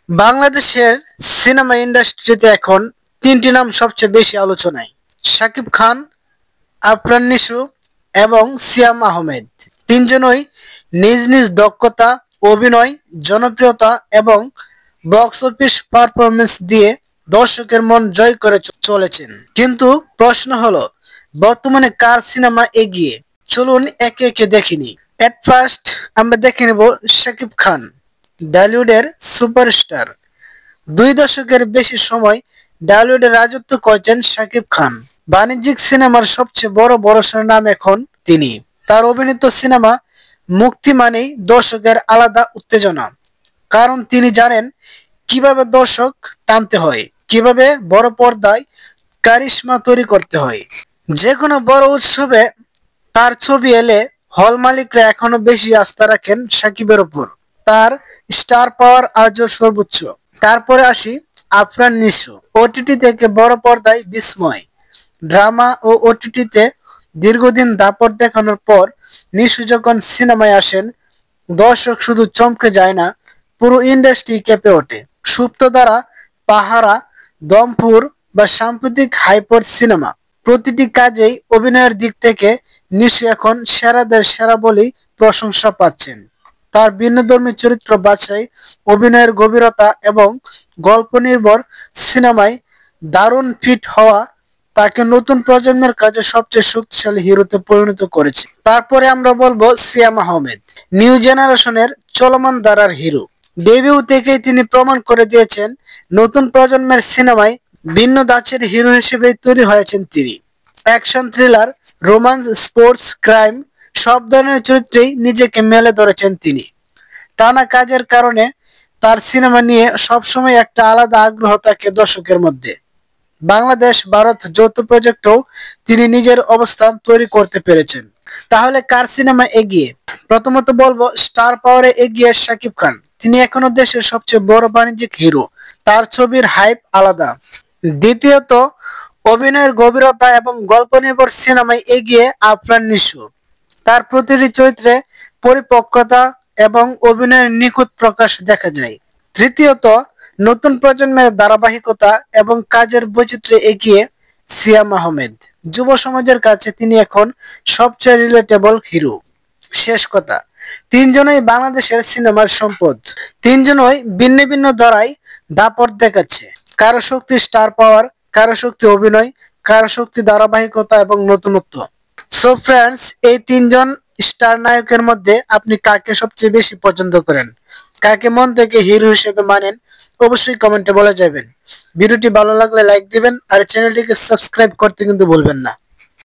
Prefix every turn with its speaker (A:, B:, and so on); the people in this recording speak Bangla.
A: বাংলাদেশের সিনেমা ইন্ডাস্ট্রিতে এখন তিনটি নাম সবচেয়ে বেশি আলোচনায়: শাকিব খান, আফরান নিশো এবং সিয়াম আহমেদ। তিনজনই নিজ নিজ দক্ষতা, অভিনয়, জনপ্রিয়তা এবং বক্স অফিস পারফরমেন্স দিয়ে দর্শকের মন জয় করে চলেছেন। কিন্তু প্রশ্ন হলো, বর্তমানে কার সিনেমা এগিয়ে? চলুন একে একে দেখিনি। এট ফার্স্ট আমরা দেখে নেব শাকিব খান, বলিউডের সুপারস্টার। 2 দশকের বেশি সময় বলিউডে রাজত্ব করেছেন শাকিব খান। বাণিজ্যিক সিনেমার সবচেয়ে বড় বড়সড় নাম এখন তিনি। তার অভিনীত সিনেমা মুক্তি মানেই দর্শকের আলাদা উত্তেজনা, কারণ তিনি জানেন কিভাবে দর্শক টানতে হয়, কিভাবে বড় পর্দায় কারিশমা তৈরি করতে হয়। যে কোনো বড় উৎসবে তার ছবি এলে হল মালিকরা এখনো বেশি আস্থা রাখেন সাকিবের উপর। তার স্টার পাওয়ার আজও সর্বোচ্চ। তারপরে আসি আফরান নিশো। ওটিটি থেকে বড় পর্দায় বিস্ময়। ড্রামা ও ওটিটিতে দীর্ঘদিন দাপট দেখানোর পর নিশো যখন সিনেমায় আসেন, দর্শক শুধু চমকে যায় না, পুরো ইন্ডাস্ট্রি কেঁপে ওঠে। সুপ্ত দ্বারা, পাহারা, দমপুর বা সাম্প্রতিক হাইপর সিনেমা, প্রতিটি কাজেই অভিনয়ের দিক থেকে নিশো এখন সেরাদের সেরা বলেই প্রশংসা পাচ্ছেন। তার ভিন্নধর্মী চরিত্র বাছাই, অভিনয়ের গভীরতা এবং গল্প নির্ভর সিনেমায় দারুণ ফিট হওয়া তাকে নতুন প্রজন্মের কাছে সবচেয়ে শক্তিশালী হিরোতে পরিণত করেছে। তারপরে আমরা বলবো সিয়াম আহমেদ, নিউ জেনারেশনের চলমান ধারার হিরো। ডেবিউ থেকেই তিনি প্রমাণ করে দিয়েছেন, নতুন প্রজন্মের সিনেমায় ভিন্ন ধাঁচের হিরো হিসেবে তৈরি হয়েছেন তিনি। Action, thriller, romance, sports, crime সব ধরনের চরিত্রেই নিজেকে মেলে ধরেছেন তিনি। টানা কাজের কারণে তার সিনেমা নিয়ে সবসময় একটা আলাদা আগ্রহ থাকে দর্শকের মধ্যে। বাংলাদেশ ভারত যৌথ প্রজেক্টেও তিনি নিজের অবস্থান তৈরি করতে পেরেছেন। তাহলে কার সিনেমা এগিয়ে? প্রথমত বলবো স্টার পাওয়ারে এগিয়ে শাকিব খান। তিনি এখনো দেশের সবচেয়ে বড় বাণিজ্যিক হিরো, তার ছবির হাইপ আলাদা। দ্বিতীয়ত, অভিনয়ের গভীরতা এবং গল্প নির্ভর সিনেমায় এগিয়ে আফরান নিশো। তার প্রতিটি চরিত্রে পরিপক্কতা এবং অভিনয়ের নিখুঁত প্রকাশ দেখা যায়। তৃতীয়ত, নতুন প্রজন্মের ধারাবাহিকতা এবং কাজের বৈচিত্র্যে এগিয়ে সিয়াম আহমেদ। যুব সমাজের কাছে তিনি এখন সবচেয়ে রিলেটেবল হিরো। শেষ কথা, তিনজনই বাংলাদেশের সিনেমার সম্পদ। তিনজনই ভিন্ন ভিন্ন ধারায় দাপট দেখাচ্ছে। কারো শক্তি স্টার পাওয়ার, কারো শক্তি অভিনয়, কারো শক্তি ধারাবাহিকতা এবং নতুনত্ব। সো ফ্রেন্ডস, এই তিনজন স্টার নায়কের মধ্যে আপনি কাকে সবচেয়ে বেশি পছন্দ করেন, কাকে মন থেকে হিরো হিসেবে মানেন, অবশ্যই কমেন্টে বলে যাবেন। ভিডিওটি ভালো লাগলে লাইক দিবেন আর চ্যানেলটিকে সাবস্ক্রাইব করতে কিন্তু ভুলবেন না।